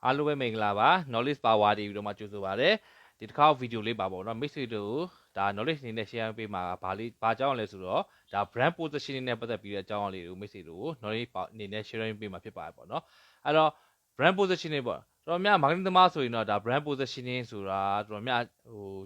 အားလုံးပဲမင်္ဂလာပါ knowledge power တွေပြီးတော့မှကြိုဆိုပါရစေဒီတစ်ခါဗီဒီယိုလေးပါပေါ့နော် mix တို့ဒါ knowledge အနေနဲ့ share ပေးမှာဘာအကြောင်းလဲဆိုတော့ဒါ brand positioning နဲ့ပတ်သက်ပြီးတဲ့အကြောင်းလေးကို mix တို့ knowledge အနေနဲ့ sharing ပေးမှာဖြစ်ပါတယ်ပေါ့နော်အဲ့တော့ brand positioning ပေါ့တော်များ marketing သမားဆိုရင်တော့ဒါ brand positioning ဆိုတာတော်မျာ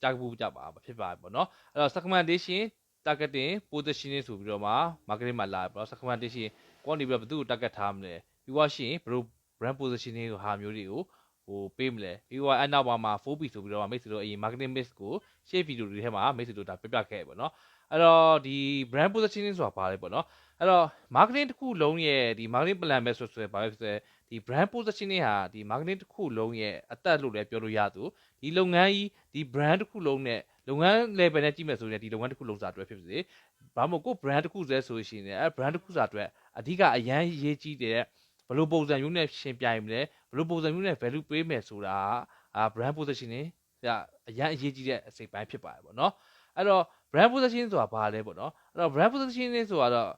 းကြားဖို့ကြပါဖြစ်ပါတယ်ပေါ့နော်အဲ့တော့ segmentation targeting positioning ဆိုပြီးတော့မှ marketing မှာလာပေါ့နော် segmentation ကိုကနေပြီးတော့ဘယ်သူ့ကို target ထားမလဲပြီးွားရှင်ဘယ်လို brand positioning ကိုဟာမျိုးတွေကိုပေးမလဲပြီးတော့အဲ့နောက်မှာ 4P ဆိုပြီးတော့မိတ်ဆွေတို့အရင် marketing mix ကိုရှေ့ဗီဒီယိုတွေထဲမှာမိတ်ဆွေတို့ဒါပြပြခဲ့ပေါ့နော်အဲ့တော့ဒီ brand positioning ဆိုတာဘာလဲပေါ့နော်အဲ့တော့ marketing တစ်ခုလုံးရဲ့ဒီ marketing plan ပဲဆိုဘာပဲဆိုဒီ brand positioning ဟာဒီ marketing တစ်ခုလုံးရဲ့အသက်လို့လည်းပြောလို့ရသူဒီလုပ်ငန်းကြီးဒီ brand တစ်ခုလုံးနဲ့လုပ်ငန်း level နဲ့ကြည့်မယ်ဆိုရင်ဒီလုပ်ငန်းတစ်ခုလုံးစာအတွက်ဖြစ်စေဘာမှမဟုတ်ကို brand တစ်ခုစဲဆိုရှင်လည်းအဲ့ brand တစ်ခုစာအတွက်အဓိကအရန်ရေးကြီးတဲ့ဘယ်လိုပုံစံမျိုးနဲ့ရှင်းပြရင်မလဲဘယ်လိုပုံစံမျိုးနဲ့ value ပေးမယ်ဆိုတာbrand positioning အရန်အရေးကြီးတဲ့အစိပ်ပိုင်းဖြစ်ပါတယ်ပေါ့နော်အဲ့တော့ brand positioning ဆိုတာဘာလဲပေါ့နော်အဲ့တော့ brand positioning ဆိုတာတော့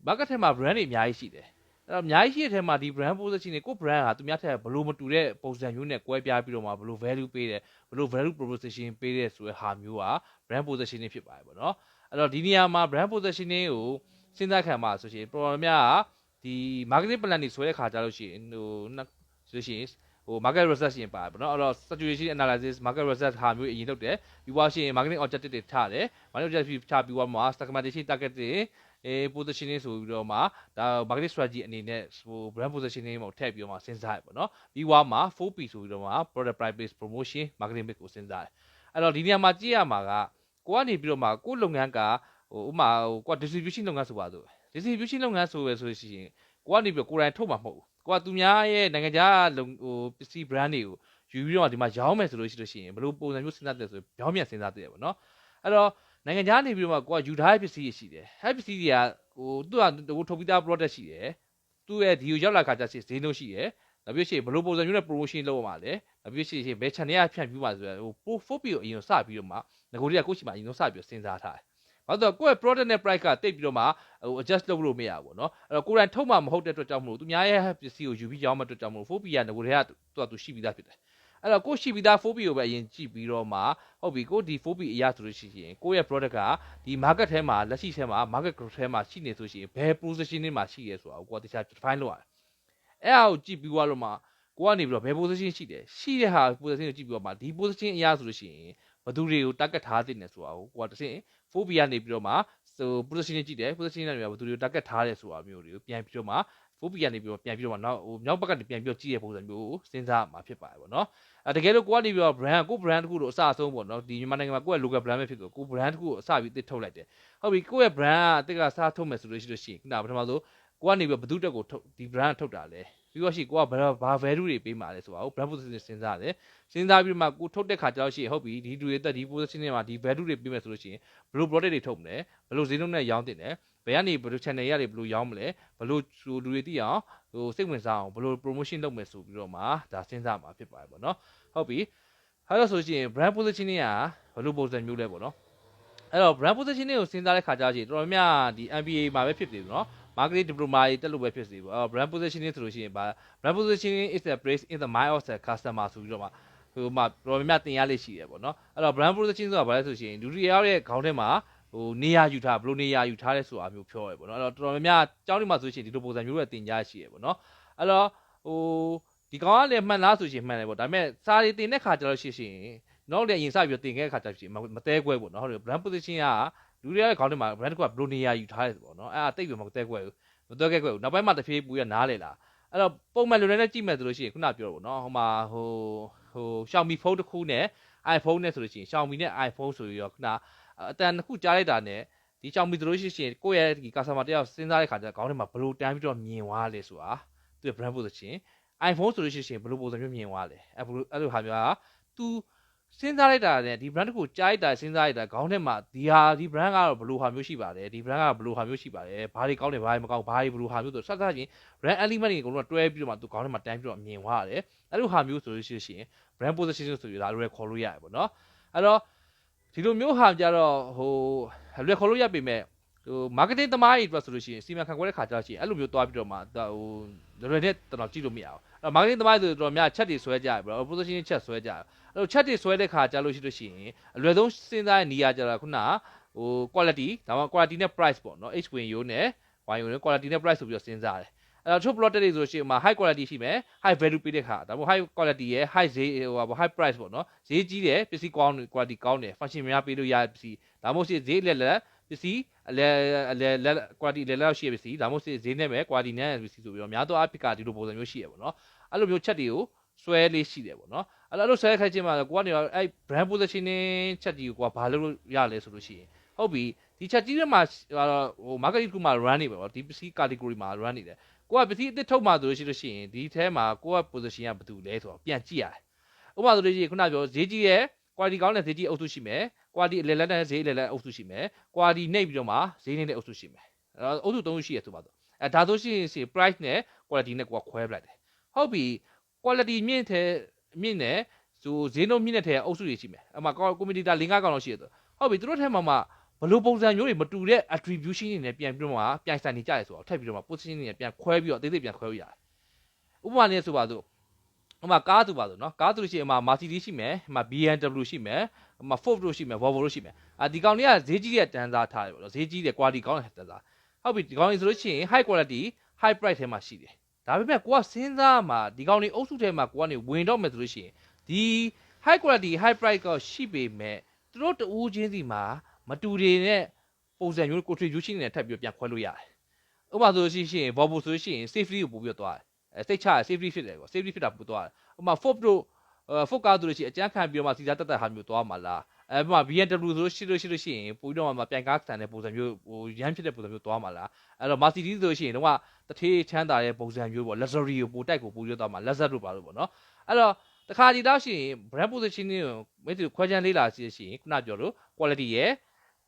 market ထဲမှာ brand တွေအများကြီးရှိတယ်အဲ့တော့အများကြီးရှိတဲ့ထဲမှာဒီ brand positioning ကို brand ဟာသူများထက်ဘယ်လိုမတူတဲ့ပုံစံမျိုးနဲ့ကွဲပြားပြီးတော့မှဘယ်လို value ပေးတယ်ဘယ်လို value proposition ပေးတယ်ဆိုတဲ့ဟာမျိုးက brand positioning ဖြစ်ပါတယ်ပေါ့နော်အဲ့တော့ဒီနေရာမှာ brand positioning ကိုစဉ်းစားခံပါဆိုရှင် problem များကဒီ marketing plan တွေဆွဲတဲ့ခါကြလို့ရှိရင်ဆိုရှင်market research ရင်ပါတယ်ပေါ့နော်အဲ့တော့ situation analysis market research ဟာမျိုးအရင်လုပ်တယ်ပြီးွားရှင် marketing objective တွေထားတယ် marketing objective ချပြီးွားမှာ segmentation target တွေpositioning ဆိုပြီးတော့မှဒါ marketing strategy အနေနဲ့brand positioning ကိုထည့်ပြီးတော့မှစဉ်းစားရပေါ့နော်ပြီးွားမှာ 4P ဆိုပြီးတော့မှ product price based promotion marketing mix ကိုစဉ်းစားတယ်အဲ့တော့ဒီနေရာမှာကြည့်ရမှာကကိုကနေပြီးတော့မှကိုလုပ်ငန်းကဥမာကို distribution လုပ်ငန်းဆိုပါစို့ distribution လုပ်ငန်းဆိုရဆိုရှင်ကိုကနေပြီးတော့ကိုယ်တိုင်ထုတ်မှာမဟုတ်ဘူးကိုကသူများရဲ့နိုင်ငံခြားပစ္စည်း brand တွေကိုယူပြီးတော့ဒီမှာရောင်းမယ်ဆိုလို့ရှိရင်ဘယ်လိုပုံစံမျိုးစဉ်းစားတယ်ဆိုပြောင်းပြန်စဉ်းစားတယ်ပေါ့နော်အဲ့တော့နိုင်ငံခြားနေပြီးတော့ကိုကယူထားတဲ့ပစ္စည်းတွေရှိတယ်အဲ့ပစ္စည်းတွေကသူကထုတ်ပြီးသား product ရှိတယ်သူ့ရဲ့ဒီကိုရောက်လာခါကျဈေးနှုန်းရှိတယ်နောက်ပြီးရှင်ဘယ်လိုပုံစံမျိုးနဲ့ promotion လုပ်ရမှာလဲနောက်ပြီးရှင်ဘယ် channel ကဖြန့်ပြီးမှဆိုတော့4P ကိုအရင်စပြီးတော့မှငကိုတွေကကိုယ့်ရှိမှအရင်စပြီးစဉ်းစားထားတယ်ဘာလို့ဆိုတော့ကိုယ့်ရဲ့ product နဲ့ price ကတိတ်ပြီးတော့မှadjust လုပ်လို့မရဘူးပေါ့နော်အဲ့တော့ကိုယ်တိုင်ထုတ်မှမဟုတ်တဲ့အတွက်ကြောင့်မလို့သူများရဲ့ပစ္စည်းကိုယူပြီးရောင်းမဲ့အတွက်ကြောင့်မလို့ 4P ကငကိုတွေကသူရှိပြီးသားဖြစ်တယ်အဲ့တော့ကိုရှိပြီးသား 4P ကိုပဲအရင်ကြည့်ပြီးတော့မှဟုတ်ပြီကိုဒီ 4P အရာဆိုလို့ရှိရင်ကိုရဲ့ product ကဒီ market ထဲမှာလက်ရှိထဲမှာ market growth ထဲမှာရှိနေဆိုရှင်ဘယ် positioning မှာရှိရဲဆိုတာကိုကိုကတခြား define လုပ်ရတယ်အဲ့ဒါကိုကြည့်ပြီးသွားလို့မှကိုကနေပြီးတော့ဘယ် position ရှိတယ်ရှိတဲ့ဟာ position ကိုကြည့်ပြီးတော့မှဒီ position အရာဆိုလို့ရှိရင်ဘယ်သူတွေကို target ထားသင့်တယ်ဆိုတာကိုကိုကတစ်ဆင့် 4P ကနေပြီးတော့မှpositioning ကြည့်တယ် positioning ကနေပြီးတော့ဘယ်သူတွေကို target ထားတယ်ဆိုတာမျိုးတွေကိုပြန်ပြီးတော့မှ 4P ကနေပြီးတော့ပြန်ပြီးတော့မှနောက်မြောက်ဘက်ကနေပြန်ပြီးတော့ကြည့်ရပုံစံမျိုးကိုစဉ်းစားမှာဖြစ်ပါတယ်ပေါ့နော်တကယ်လို့ကိုကနေပြီးတော့ brand ကို brand တစ်ခုလို့အစအဆုံးပေါ့နော်ဒီမြန်မာနိုင်ငံမှာကိုယ့်ရဲ့ local brand ပဲဖြစ်ဆိုကို brand တစ်ခုကိုအစပြီးတစ်ထုတ်လိုက်တယ်ဟုတ်ပြီကိုယ့်ရဲ့ brand ကအစ်ကစားထုတ်မယ်ဆိုလို့ရှိရင်ခုနပထမဆုံးကိုကနေပြီးတော့ဘယ်သူတက်ကိုထုတ်ဒီ brand ထုတ်တာလဲပြီးတော့ရှိကိုကဘာ value တွေပေးမှာလဲဆိုတာကို brand position စဉ်းစားတယ်စဉ်းစားပြီးမှကိုထုတ်တဲ့ခါကျတော့ရှိဟုတ်ပြီဒီလူတွေတက်ဒီ position တွေမှာဒီ value တွေပေးမယ်ဆိုလို့ရှိရင်ဘယ်လို product တွေထုတ်မလဲဘယ်လိုဈေးနှုန်းနဲ့ရောင်းတင်တယ်ဘယ်ကနေဘယ်လို channel ရတွေဘယ်လိုရောင်းမလဲဘယ်လိုလူတွေသိအောင်စိတ်ဝင်စားအောင်ဘယ်လို promotion လုပ်မယ်ဆိုပြီးတော့မှဒါစဉ်းစားမှာဖြစ်ပါတယ်ပေါ့နော်ဟုတ်ပြီအဲ့တော့ဆိုရှင် brand positioning ကဘယ်လိုပုံစံမျိုးလဲပေါ့နော်အဲ့တော့ brand positioning ကိုစဉ်းစားတဲ့ခါကျတော့တော်တော်များဒီ MBA မှာပဲဖြစ်တယ်ပေါ့နော် marketing diploma တွေတက်လို့ပဲဖြစ်စီပေါ့အဲ့တော့ brand positioning ဆိုလို့ရှိရင်ဗာ brand positioning is a place in the mind of the customer ဆိုပြီးတော့မှမှာတော်တော်များတင်ရလိမ့်ရှိတယ်ပေါ့နော်အဲ့တော့ brand positioning ဆိုတာဘာလဲဆိုရှင်လူတွေရဲ့ခေါင်းထဲမှာနေရာယူထားဘယ်လိုနေရာယူထားလဲဆိုတာမျိုးပြောရပေါ့နော်အဲ့တော့တော်တော်များကျောင်းတွေမှာဆိုရှင်ဒီလိုပုံစံမျိုးတွေတင်ကြရှိရပေါ့နော်အဲ့တော့ဒီကောင်ကလည်းမှန်လားဆိုရှင်မှန်တယ်ပေါ့ဒါပေမဲ့စာတွေတင်တဲ့ခါကျတော့ရှိရှင်နောက်လည်းအရင်စပြီးတင်ခဲ့တဲ့ခါကျရှင်မတဲကွဲပေါ့နော်ဟုတ်တယ် brand position ကလူတွေရဲ့ခေါင်းထဲမှာ brand ကဘယ်လိုနေရာယူထားတယ်ပေါ့နော်အဲ့ဒါတိတ်ပြီးမတဲကွဲဘူးမတဲကွဲဘူးနောက်ပိုင်းမှာတဖြည်းဖြည်းပူရနားလေလားအဲ့တော့ပုံမှန်လူတွေနဲ့ကြည့်မယ်ဆိုလို့ရှိရင်ခုနပြောတော့ဗောနော်ဟိုမှာXiaomi ဖုန်းတစ်ခုနဲ့ iPhone နဲ့ဆိုလို့ရှိရင် Xiaomi နဲ့ iPhone ဆိုပြီးတော့ခုနအတန်တစ်ခုကြားလိုက်တာနဲ့ဒီ Xiaomi ဆိုလို့ရှိရင်ကိုယ့်ရဲ့ဒီ customer တယောက်စဉ်းစားတဲ့ခါကျခေါင်းထဲမှာဘယ်လိုတန်းပြီးတော့မြင်သွားလဲဆိုတာသူ့ရဲ့ brand position iPhone ဆိုလို့ရှိရင်ဘယ်လိုပုံစံမျိုးမြင်သွားလဲအဲ့လိုဟာမျိုးက तू စဉ်းစားလိုက်တာနဲ့ဒီ brand တစ်ခုကြားလိုက်တာစဉ်းစားလိုက်တာခေါင်းထဲမှာဒီ brand ကတော့ဘယ်လိုဟာမျိုးရှိပါလဲဒီ brand ကဘယ်လိုဟာမျိုးရှိပါလဲဘာတွေကောင်းတယ်ဘာတွေမကောင်းဘာတွေဘယ်လိုဟာမျိုးဆိုစသဖြင့် brand element တွေအကုန်လုံးတွဲပြီးတော့မှ तू ခေါင်းထဲမှာတန်းပြီးတော့မြင်သွားရတယ်အဲ့လိုဟာမျိုးဆိုလို့ရှိရင် brand position ဆိုပြီးဒါလိုပဲခေါ်လို့ရတယ်ပေါ့နော်အဲ့တော့ဒီလိုမျိုးဟာကြတော့လွယ်ခေါ်လို့ရပေမဲ့marketing သမားတွေအတွက်ဆိုလို့ရှိရင်စီမံခန့်ခွဲတဲ့ခါကျတော့ရှိရင်အဲ့လိုမျိုးတွားပြီးတော့မှ လွယ်နဲ့တော်တော်ကြည့်လို့မရအောင်အဲ့ marketing သမားတွေတော်တော်များချက်တွေဆွဲကြရပြီးတော့ positioning ချက်ဆွဲကြရအဲ့လိုချက်တွေဆွဲတဲ့ခါကြာလို့ရှိလို့ရှိရင်အလွယ်ဆုံးစဉ်းစားတဲ့နေရာကြတာခုနဟို quality ဒါမှ quality နဲ့ price ပေါ့နော် H win ရိုးနဲ့ Y ရိုးနဲ့ quality နဲ့ price ဆိုပြီးတော့စဉ်းစားတယ်အဲ့တော့ plot တွေဆိုလို့ရှိရင်မှာ high quality ရှိမယ် high value ပေးတဲ့ခါဒါမှမဟုတ် high quality ရဲ့ high ဈေးဟို high price ပေါ့နော်ဈေးကြီးတယ်ပစ္စည်းကောင်း quality ကောင်းတယ် function များပေးလို့ရပစ္စည်းဒါမှမဟုတ်ဈေးလက်ပစ္စည်းအလဲ quality လဲလောက်ရှိရပစ္စည်းဒါမှမဟုတ်ဈေးနဲ့ပဲ quality နဲ့ပစ္စည်းဆိုပြီးတော့များသောအားဖြင့်ကဒီလိုပုံစံမျိုးရှိရပေါ့နော်အဲ့လိုမျိုးချက်တွေကိုဆွဲလေးရှိတယ်ပေါ့နော်အဲ့လိုဆွဲခိုင်းခြင်းမှာကိုကနေအဲ့ brand positioning ချက်ကြီးကိုဘာလို့ရလဲဆိုလို့ရှိရင်ဟုတ်ပြီဒီချက်ကြီးတွေမှာဟို marketing ကမှ run နေပဲပေါ့ဒီပစ္စည်း category မှာ run နေတယ်ကိုကပစ္စည်းအသစ်ထုတ်မှဆိုလို့ရှိရင်ဒီထဲမှာကိုက position ကဘယ်သူလဲဆိုတော့ပြန်ကြည့်ရတယ်ဥပမာဆိုလို့ရှိရင်ခုနပြောဈေးကြီးရဲ့ quality ကောင်းတဲ့ဈေးကြီးအုပ်စုရှိမယ် quality အလယ်လက်နဲ့ဈေးအလယ်လက်အုပ်စုရှိမယ် quality နှိပ်ပြီးတော့မှဈေးနှိပ်တဲ့အုပ်စုရှိမယ်အုပ်စု3ခုရှိရဆိုပါတော့ဒါဆိုရှင် price နဲ့ quality နဲ့ကိုကခွဲပလိုက်တယ်ဟုတ်ပြီ quality မြင့်နဲ့ဆိုဈေးနှုန်းမြင့်တဲ့အုပ်စုတွေရှိမယ်အမှ community တာ5ကောင်လောက်ရှိရဆိုဟုတ်ပြီသူတို့ထဲမှာဘလို့ပုံစံမျိုးတွေမတူတဲ့ attribution တွေနဲ့ပြန်ပြီးတော့မှပြန်ဆိုင်နေကြရဆိုတော့ထပ်ပြီးတော့မှ position တွေပြန်ခွဲပြီးတော့အသေးစိတ်ပြန်ခွဲလို့ရတယ်ဥပမာနဲ့ဆိုပါစို့ဥပမာကားသူပါဆိုနော်ကားသူရှိရင်အမှ Mercedes ရှိမယ်အမှ BMW ရှိမယ်အမှ Ford တို့ရှိမယ် Volvo တို့ရှိမယ်ဒီကောင်တွေကဈေးကြီးတဲ့တန်းစားထားတယ်ပေါ့နော်ဈေးကြီးတဲ့ quality ကောင်းတဲ့တန်းစားဟုတ်ပြီဒီကောင်တွေဆိုလို့ရှိရင် high quality high price ထဲမှာရှိတယ်ဒါပေမဲ့ကိုကစဉ်းစားမှာဒီကောင်တွေအုပ်စုထဲမှာကိုကနေဝင်တော့မယ်ဆိုလို့ရှိရင်ဒီ high quality high price ကရှိပေမဲ့သူတို့တူးချင်းစီမှာမတူတွေနဲ့ပုံစံမျိုး contribution နဲ့ထပ်ပြီးပြန်ခွဲလို့ရတယ်ဥပမာဆိုလို့ရှိရင် Volvo ဆိုလို့ရှိရင် safety ကိုပို့ပြီးတော့သွားတယ်စိတ်ချရ safety ဖြစ်တယ်ကွာ safety ဖြစ်တာပို့သွားတယ်ဥပမာ Ford တို့Ford ကားဆိုလို့ရှိရင်အကျန်းခံပြီးတော့မှစီစားတက်ဟာမျိုးသွားမှာလားဥပမာ BMW ဆိုလို့ရှိရင်ပို့ပြီးတော့မှပြန်ကားဆန်တဲ့ပုံစံမျိုးဟိုရမ်းဖြစ်တဲ့ပုံစံမျိုးသွားမှာလားအဲ့တော့ Mercedes ဆိုလို့ရှိရင်တော့တထေးချမ်းသာတဲ့ပုံစံမျိုးပေါ့ luxury ကိုပို့တိုက်ကိုပို့ပြီးတော့သွားမှာ Lexus တို့ပါလို့ပေါ့နော်အဲ့တော့တခါဒီတော့ရှိရင် brand positioning ကိုမိတ်ဆွေခွဲခြမ်းလေးလာရှိရင်ခုနပြောလို့ quality ရဲ့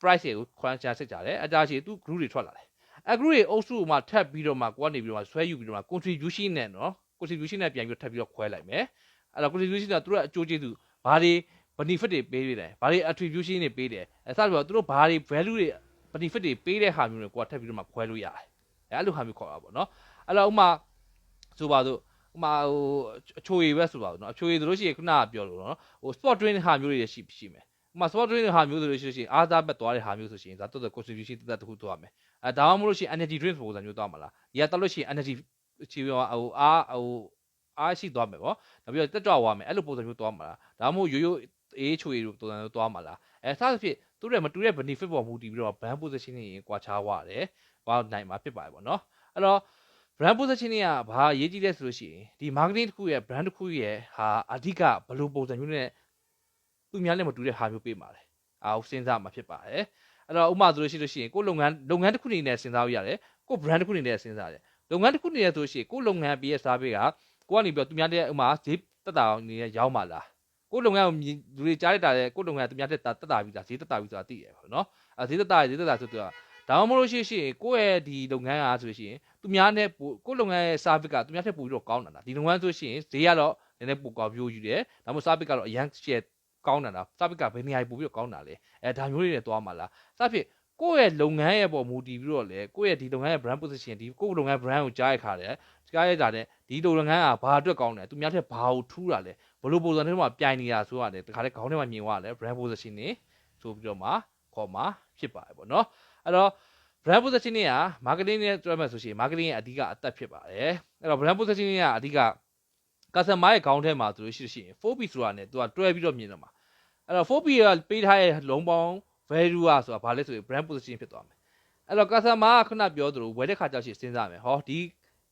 price တွေကိုခွဲခြမ်းစစ်ကြတယ်အတားရှိသူ group တွေထွက်လာတယ်အဲ့ group တွေအုပ်စုမှာထပ်ပြီးတော့မှကိုကနေပြီးတော့မှဆွဲယူပြီးတော့မှ contribution နဲ့နော် contribution နဲ့ပြန်ပြီးထပ်ပြီးတော့ခွဲလိုက်မယ်အဲ့တော့ contribution ကသူတို့အကျိုးကျေးဇူးဘာတွေ benefit တွေပေးတယ်ဘာတွေ attribution တွေပေးတယ်အဲစပြီးတော့သူတို့ဘာတွေ value တွေ benefit တွေပေးတဲ့ဟာမျိုးတွေကိုထပ်ပြီးတော့မှခွဲလို့ရတယ်အဲ့လိုဟာမျိုးခေါ်တာပေါ့နော်အဲ့တော့ဥမာဆိုပါစို့ဥမာဟိုအချိုရည်ပဲဆိုပါတော့နော်အချိုရည်ဆိုလို့ရှိရင်ခုနကပြောလို့နော်ဟို sport drink ဟာမျိုးတွေရှိမယ်ဥမာ sport drink ဟာမျိုးဆိုလို့ရှိရင်အားသားဘက်သွားတဲ့ဟာမျိုးဆိုရှင်ဒါတော်တော် contribution တက်ခုသွားမယ်ဒါမှမဟုတ်လို့ရှိရင် energy drink ပုံစံမျိုးသွားမှာလားဒီကတက်လို့ရှိရင် energy ချီရောဟိုအားရှိသွားမယ်ပေါ့နောက်ပြီးတော့တက်ကြွသွားမယ်အဲ့လိုပုံစံမျိုးသွားမှာလားဒါမှမဟုတ်ရိုးအေးချွေလိုပုံစံမျိုးသွားမှာလားစသဖြင့်သူတို့မတူတဲ့ benefit ပေါ်မူတည်ပြီးတော့ brand positioning ရင်ကွာခြားသွားတယ်ဘာနိုင်မှာဖြစ်ပါတယ်ပေါ့နော်အဲ့တော့ brand positioning ကဘာအရေးကြီးလဲဆိုလို့ရှိရင်ဒီ marketing တစ်ခုရဲ့ brand တစ်ခုရဲ့ဟာအဓိကဘယ်လိုပုံစံမျိုးနဲ့သူများနဲ့မတူတဲ့ဟာမျိုးပေးမှာလဲအားစဉ်းစားမှာဖြစ်ပါတယ်အဲ့တော့ဥပမာဆိုလို့ရှိရင်ကိုလုပ်ငန်းတစ်ခုအနေနဲ့စဉ်းစားလို့ရတယ်ကို brand တစ်ခုအနေနဲ့စဉ်းစားရတယ်လုပ်ငန်းတစ်ခုအနေနဲ့ဆိုလို့ရှိရင်ကိုလုပ်ငန်းပေးရဲ့စားပေးကကိုကနေပြီးတော့သူများတဲ့ဥမာဈေးတက်တာအနေနဲ့ရောင်းပါလားကိုလုပ်ငန်းကိုလူတွေကြားလိုက်တာလေကိုလုပ်ငန်းသူများတက်တာပြီးသားဈေးတက်တာပြီးဆိုတာသိရပါတော့ဈေးတက်တာဆိုတော့ဒါမှမဟုတ်လို့ရှိရင်ကိုယ့်ရဲ့ဒီလုပ်ငန်းကဆိုလို့ရှိရင်သူများနဲ့ကိုလုပ်ငန်းရဲ့ service ကသူများထက်ပိုပြီးတော့ကောင်းတာဒီလုပ်ငန်းဆိုရှင်ဈေးကတော့နည်းနည်းပိုကောင်းပြိုးယူတယ်ဒါမှမဟုတ် service ကတော့အရန် share ကောင်းတာ service ကဘယ်နေရာပိုပြီးတော့ကောင်းတာလဲဒါမျိုးတွေနဲ့တွားမှာလားစသဖြင့်ကိုယ့်ရဲ့လုပ်ငန်းရဲ့ပေါ်မူတည်ပြီးတော့လေကိုယ့်ရဲ့ဒီလုပ်ငန်းရဲ့ brand position ဒီကိုယ့်လုပ်ငန်း brand ကိုကြားရခါတယ်ကြားရတာနဲ့ဒီလုပ်ငန်းကဘာအတွက်ကောင်းတယ်သူများထက်ဘာကိုထူးတာလဲဘလို့ပုံစံတွေမှာပြိုင်နေတာဆိုရတယ်တခါလေခေါင်းထဲမှာမြင်သွားတယ် brand position နေဆိုပြီးတော့မှခေါ်မှာဖြစ်ပါတယ်ပေါ့နော်အဲ့တော့ brand positioning က marketing နဲ့တွဲမှဆိုရှင် marketing ရဲ့အဓိကအသက်ဖြစ်ပါတယ်အဲ့တော့ brand positioning ကအဓိက customer ရဲ့ခေါင်းထဲမှာဆိုလို့ရှိရင် 4P ဆိုတာ ਨੇ သူကတွဲပြီးတော့မြင်တော့မှာအဲ့တော့ 4P ကပေးထားတဲ့လုံးပေါင်း value อ่ะဆိုတာဘာလဲဆိုရင် brand position ဖြစ်သွားမယ်အဲ့တော့ customer ကခုနပြောသလိုဝယ်တဲ့ခါကျတော့စဉ်းစားမယ်ဟောဒ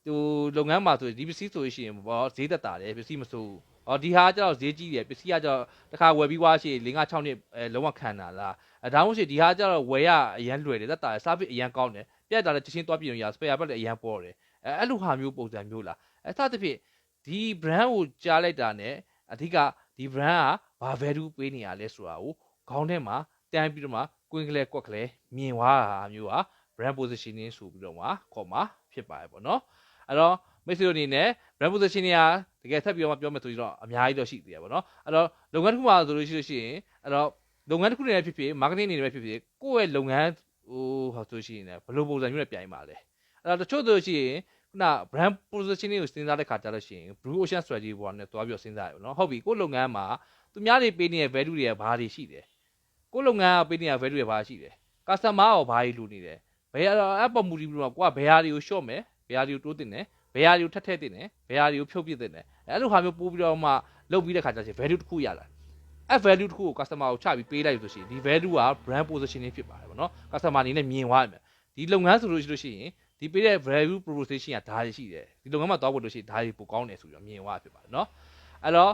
ီဟိုလုပ်ငန်းမှာဆိုဒီပစ္စည်းဆိုလို့ရှိရင်ဘောဈေးသက်တာတယ်ပစ္စည်းမဆိုးဟောဒီဟာကျတော့ဈေးကြီးတယ်ပစ္စည်းကကျတော့တစ်ခါဝယ်ပြီးွားရှိရင်5 6နှစ်လုံးဝခံတာလားဒါမှမဟုတ်ဒီဟာကျတော့ဝယ်ရအရန်လွယ်တယ်သက်တာတယ် service အရန်ကောင်းတယ်ပြတ်တာလည်းချက်ချင်းသွားပြင်ရ spare part လည်းအရန်ပေါ်တယ်အဲ့လိုဟာမျိုးပုံစံမျိုးလားစသဖြင့်ဒီ brand ကိုကြားလိုက်တာ ਨੇ အဓိကဒီ brand ကဘာ value ပေးနေရလဲဆိုတာကိုခေါင်းထဲမှာတန်းပြီးတော့မှကွင်းကလေးကွက်ကလေးမြင်သွားတာမျိုးဟာ brand positioning ဆိုပြီးတော့မှခေါ်မှာဖြစ်ပါတယ်ပေါ့နော်အဲ့တော့မိတ်ဆွေတို့အနေနဲ့ brand positioning ကတကယ်ဆက်ပြီးတော့ပြောမယ်ဆိုရင်တော့အများကြီးတော့ရှိသေးတယ်ပေါ့နော်အဲ့တော့လုပ်ငန်းတစ်ခုမှာဆိုလို့ရှိရင်အဲ့တော့လုပ်ငန်းတစ်ခုအနေနဲ့ဖြစ်ဖြစ် marketing အနေနဲ့ဖြစ်ဖြစ်ကိုယ့်ရဲ့လုပ်ငန်းဟိုဆိုလို့ရှိရင်ဘယ်လိုပုံစံမျိုးနဲ့ပြိုင်ပါလဲအဲ့တော့တချို့ဆိုလို့ရှိရင် ခုန brand positioning ကိုစဉ်းစားတဲ့ခါကြလို့ရှိရင် blue ocean strategy ပေါ်နဲ့တွားပြီးစဉ်းစားရအောင်เนาะဟုတ်ပြီကိုလုပ်ငန်းမှာသူများတွေပေးနေတဲ့ value တွေကဘာတွေရှိတယ်ကိုလုပ်ငန်းကပေးနေတဲ့ value တွေဘာရှိတယ် customer ရောဘာတွေလိုနေတယ်ဘယ်အပေါ်မူတည်ပြီးတော့ကိုကဘယ်ဟာတွေကို short မယ်ဘယ်ဟာတွေကိုတိုးတင်တယ်ဘယ်ဟာတွေကိုထပ်ထည့်တင်တယ်ဘယ်ဟာတွေကိုဖြုတ်ပစ်တင်တယ်အဲ့လိုဟာမျိုးပို့ပြီးတော့မှလုပ်ပြီးတဲ့ခါကျရင် value တစ်ခုရလာအဲ့ value တစ်ခုကို customer ကိုချပြီးပေးလိုက်လို့ဆိုရှင်ဒီ value က brand positioning ဖြစ်ပါတယ်ဗောနော် customer အနေနဲ့မြင်သွားတယ်ဒီလုပ်ငန်းဆိုလို့ရှိရင်ဒီပေးတဲ့ value proposition ကဒါတွေရှိတယ်ဒီလုပ်ငန်းမှာသွားဖို့လို့ရှိရင်ဒါတွေပိုကောင်းတယ်ဆိုပြီးတော့မြင်သွားဖြစ်ပါတယ်เนาะအဲ့တော့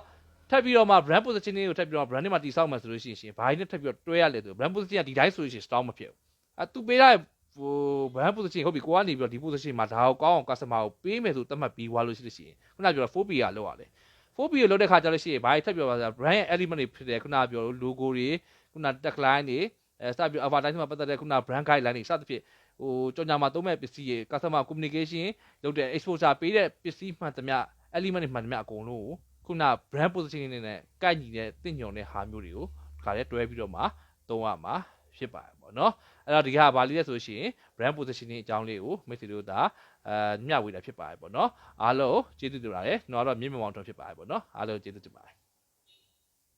ထပ်ပြီးတော့မှ brand positioning ကိုထပ်ပြီးတော့ brand မှာတည်ဆောက်မှဆိုလို့ရှိရင်ဘာတွေနဲ့ထပ်ပြီးတော့တွဲရလဲဆို brand position ကဒီတိုင်းဆိုလို့ရှိရင် strong မဖြစ်ဘူးအဲ့သူပေးတဲ့ဟို brand position ဟုတ်ပြီကိုကနေပြီးတော့ဒီ position မှာဒါကိုကောင်းအောင် customer ကိုပေးမယ်ဆိုသတ်မှတ်ပြီးသွားလို့ရှိလို့ရှိရင်ခုနပြော 4P ကလောက်ရတယ် 4P ကိုလောက်တဲ့ခါကျလို့ရှိရင်ဘာတွေထပ်ပြောပါလဲ brand ရဲ့ element တွေဖြစ်တယ်ခုနပြော logo တွေခုန tagline တွေစပြီး advertising မှာပတ်သက်တဲ့ခုန brand guideline တွေစသဖြင့်ဟိုကြော်ညာမှာသုံးမဲ့ပစ္စည်းတွေ customer communication လုပ်တဲ့ exposure ပေးတဲ့ပစ္စည်းမှန်သမျှ element တွေမှန်သမျှအကုန်လုံးကိုခုန brand positioning နဲ့ကိုက်ညီတဲ့တင့်ညွန်တဲ့ဟာမျိုးတွေကိုခါလဲတွဲပြီးတော့မှသုံးရမှာဖြစ်ပါတယ်ပေါ့နော်အဲ့တော့ဒီကဘာလေးလဲဆိုရှင် brand positioning အကြောင်းလေးကိုမိတ်ဆွေတို့ဒါမျှဝေတာဖြစ်ပါတယ်ပေါ့နော်အားလုံးကျေးဇူးတင်ပါတယ်ကျွန်တော်ကတော့မြင့်မြတ်မောင်ထွန်းဖြစ်ပါတယ်ပေါ့နော်အားလုံးကျေးဇူးတင်ပါတယ်